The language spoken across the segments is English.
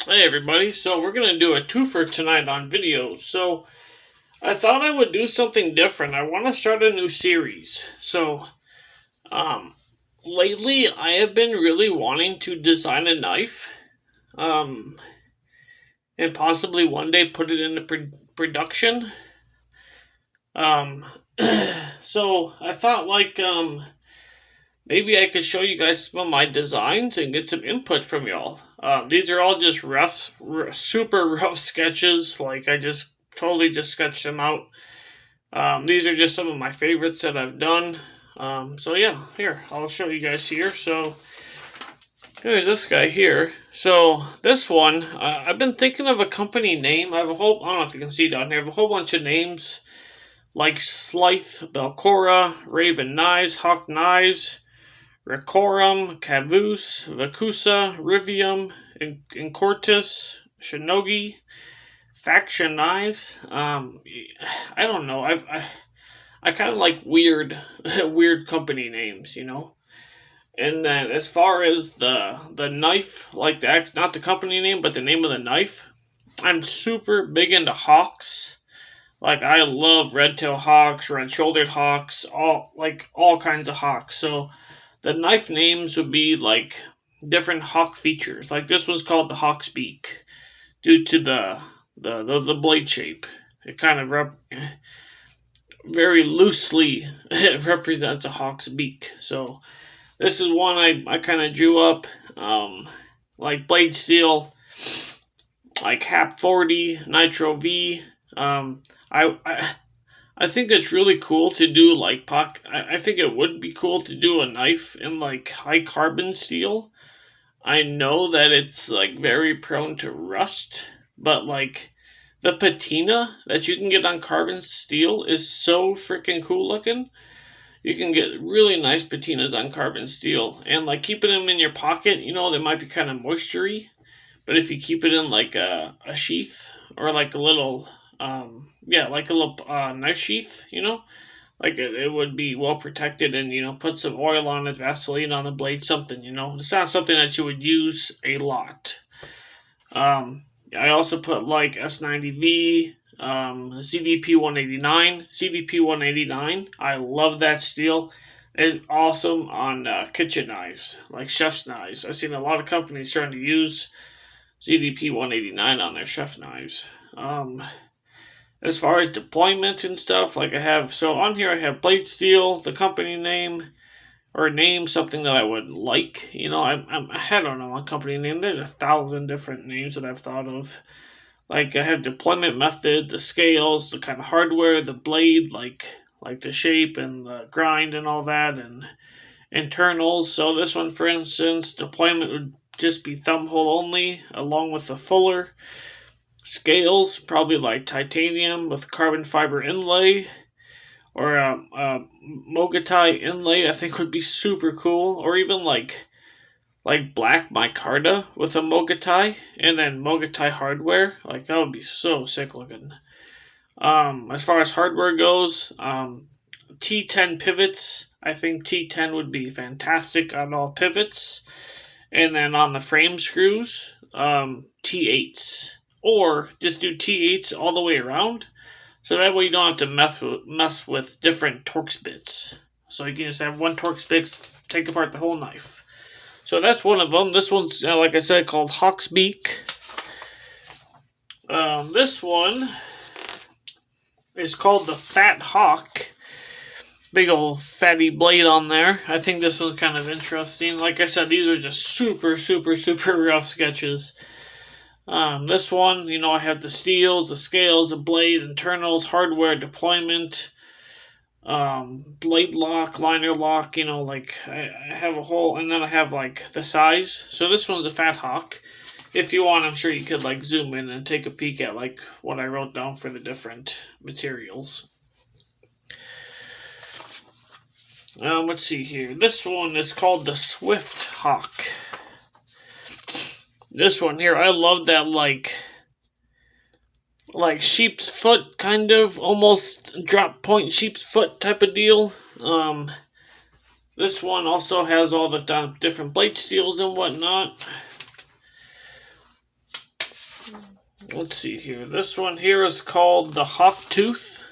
Hey everybody, so we're going to do a twofer tonight on videos. So I thought I would do something different. I want to start a new series. Um, Lately I have been really wanting to design a knife, um, and possibly one day put it into production. Um, so I thought maybe I could show you guys some of my designs and get some input from y'all. These are all just super rough sketches. Like I just totally just sketched them out. These are just some of my favorites that I've done. So yeah, here I'll show you guys here. So here's this guy here. So this one, I've been thinking of a company name. I don't know if you can see down here. I have a whole bunch of names like Slythe, Belcora, Raven Knives, Hawk Knives, Recorum, Caboose, Vacusa, Rivium, Incortus, Shinogi, Faction Knives. I don't know. I kind of like weird weird company names, you know. And then as far as the knife, like not the company name, but the name of the knife, I'm super big into hawks. Like I love red-tailed hawks, red-shouldered hawks, all kinds of hawks. So the knife names would be like different hawk features. Like this one's called the hawk's beak due to the blade shape. It kind of very loosely it represents a hawk's beak. So this is one I kind of drew up, like blade steel, like Hap 40, Nitro V. I think it's really cool to do like I think it would be cool to do a knife in like high carbon steel. I know that it's like very prone to rust, but like the patina that you can get on carbon steel is so freaking cool looking. You can get really nice patinas on carbon steel, and like keeping them in your pocket, you know, they might be kind of moistury, but if you keep it in like a sheath or like a little, like a little knife sheath, you know, like it would be well protected, and you know, put some oil on it, Vaseline on the blade, something, you know. It's not something that you would use a lot. I also put like S90V, CDP 189. CDP 189, I love that steel. It's awesome on kitchen knives, like chef's knives. I've seen a lot of companies trying to use CDP 189 on their chef knives. As far as deployment and stuff, like so on here I have blade steel, the company name, or name something that I would like. You know, I don't know a company name. There's 1,000 different names that I've thought of. Like I have deployment method, the scales, the kind of hardware, the blade, like the shape and the grind and all that, and internals. So this one, for instance, deployment would just be thumb hole only, along with the fuller. Scales, probably like titanium with carbon fiber inlay, or a Mogatai inlay. I think would be super cool, or even like black micarta with a Mogatai, and then Mogatai hardware. Like that would be so sick looking. As far as hardware goes, T10 pivots. I think T10 would be fantastic on all pivots, and then on the frame screws, T8s, or just do T8s all the way around. So that way you don't have to mess with different Torx bits. So you can just have one Torx bit, take apart the whole knife. So that's one of them. This one's, like I said, called Hawk's Beak. This one is called the Fat Hawk. Big old fatty blade on there. I think this one's kind of interesting. Like I said, these are just super, super, super rough sketches. This one, you know, I have the steels, the scales, the blade, internals, hardware, deployment, blade lock, liner lock, you know, like I have a whole, and then I have like the size. So this one's a Fat Hawk. If you want, I'm sure you could like zoom in and take a peek at like what I wrote down for the different materials. Let's see here. This one is called the Swift Hawk. This one here, I love that like sheep's foot, kind of almost drop point sheep's foot type of deal. This one also has all the different blade steels and whatnot. Let's see here. This one here is called the Hawk Tooth.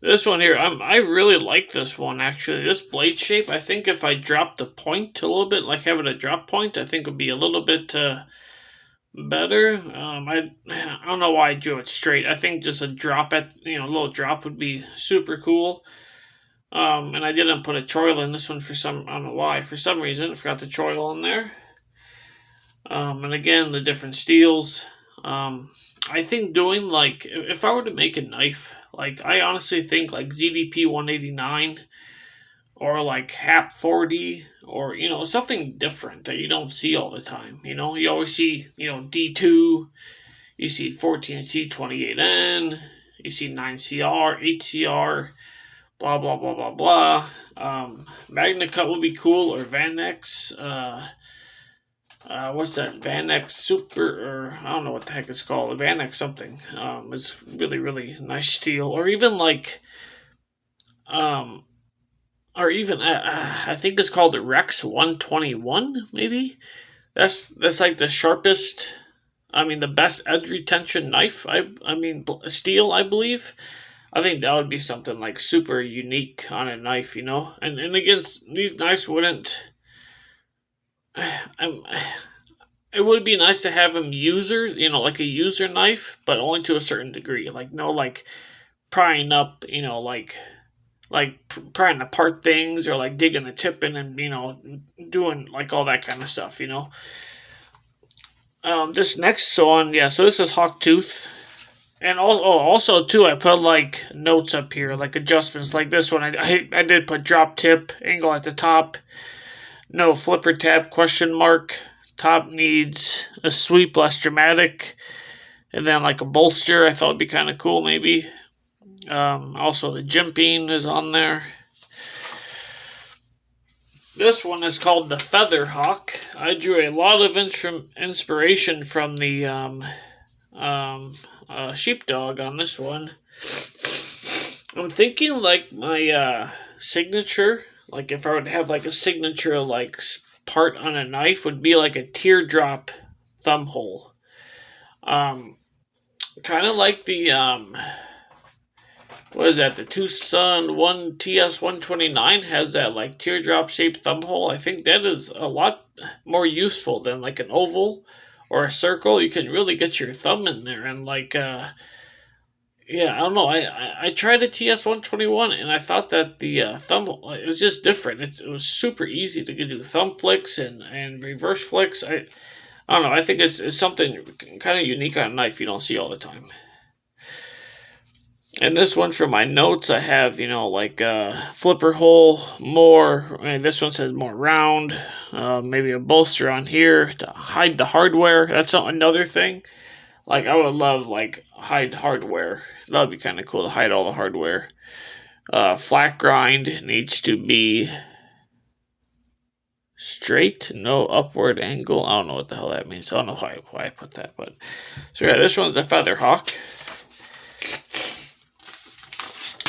This one here, I really like this one actually. This blade shape, I think if I dropped the point a little bit, like having a drop point, I think would be a little bit better. I don't know why I drew it straight. I think just a drop a little drop would be super cool. And I didn't put a choil in this one I don't know why. For some reason, I forgot the choil in there. And again, the different steels. I think doing like, if I were to make a knife, like I honestly think like ZDP 189 or like HAP 40 or, something different that you don't see all the time. You always see, D2, you see 14C28N, you see 9CR, 8CR, blah, blah, blah, blah, blah. Magna Cut would be cool, or Vanex. What's that? Vanex Super, or I don't know what the heck it's called. Vanex something. It's really, really nice steel. Or even like, or even I think it's called the Rex 121. Maybe that's like the sharpest. I mean, the best edge retention knife. I mean, steel. I believe. I think that would be something like super unique on a knife, And against these knives wouldn't. It would be nice to have them user, like a user knife, but only to a certain degree. Like no, like prying up, prying apart things or like digging the tip in and doing like all that kind of stuff. This next one, yeah. So this is Hawk Tooth. And also too, I put like notes up here, like adjustments. Like this one, I did put drop tip angle at the top, no flipper tab question mark. Top needs a sweep, less dramatic, and then like a bolster. I thought would be kind of cool, maybe. Also, the jimping is on there. This one is called the Feather Hawk. I drew a lot of inspiration from the sheepdog on this one. I'm thinking like my signature, like if I would have like a signature like part on a knife, would be like a teardrop thumb hole. Kind of like the what is that? The Tucson One TS 129 has that like teardrop shaped thumb hole. I think that is a lot more useful than like an oval or a circle. You can really get your thumb in there and like yeah, I don't know. I tried a TS 121 and I thought that the thumb, it was just different. It was super easy to do thumb flicks and reverse flicks. I don't know. I think it's something kind of unique on a knife you don't see all the time. And this one for my notes, I have, like flipper hole, more. And this one says more round. Maybe a bolster on here to hide the hardware. That's another thing. Like, I would love, like, hide hardware. That would be kind of cool to hide all the hardware. Flat grind needs to be straight, no upward angle. I don't know what the hell that means. I don't know why I put that, but... So, yeah, this one's the Feather Hawk.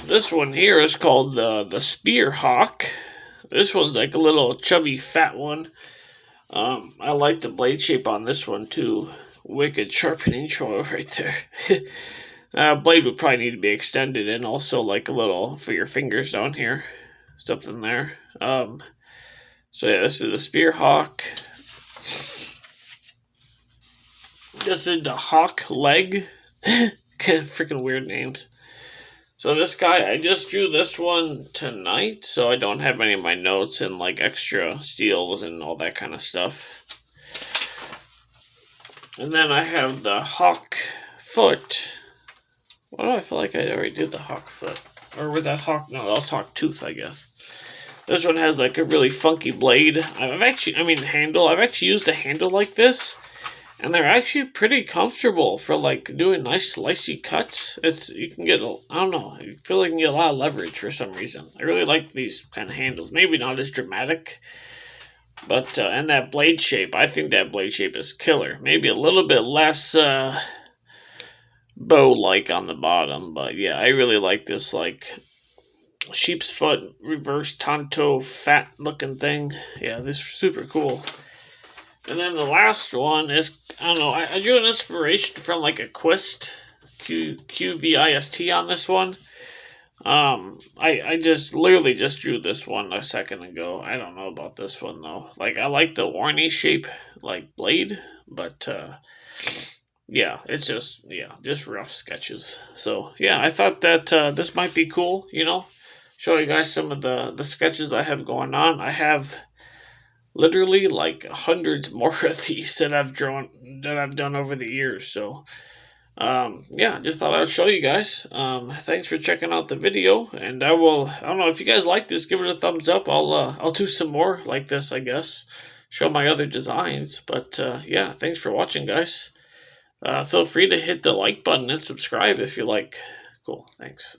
This one here is called the Spear Hawk. This one's like a little chubby fat one. I like the blade shape on this one, too. Wicked sharpening choil right there. Blade would probably need to be extended and also like a little for your fingers down here. Something there. So yeah, this is the Spear Hawk. This is the Hawk Leg. Freaking weird names. So this guy, I just drew this one tonight, so I don't have any of my notes and like extra steels and all that kind of stuff. And then I have the Hawk Foot. Why do I feel like I already did the Hawk Foot? Or with that Hawk, no, that was Hawk Tooth, I guess. This one has like a really funky blade. Handle. I've actually used a handle like this. And they're actually pretty comfortable for like doing nice slicey cuts. You can get, I don't know, I feel like you can get a lot of leverage for some reason. I really like these kind of handles. Maybe not as dramatic. But, and that blade shape, I think that blade shape is killer. Maybe a little bit less bow-like on the bottom. But yeah, I really like this like sheep's foot reverse tanto fat looking thing. Yeah, this is super cool. And then the last one is, I don't know, I drew an inspiration from like a Quist, QVIST on this one. I just literally just drew this one a second ago. I don't know about this one though. Like, I like the Warney shape, like blade, but yeah, it's just rough sketches. So yeah, I thought that this might be cool. Show you guys some of the sketches I have going on. I have literally like hundreds more of these that I've done over the years. So yeah, just thought I would show you guys. Thanks for checking out the video, and I don't know if you guys like this, give it a thumbs up. I'll do some more like this, I guess. Show my other designs, but yeah, thanks for watching, guys. Feel free to hit the like button and subscribe if you like. Cool, thanks.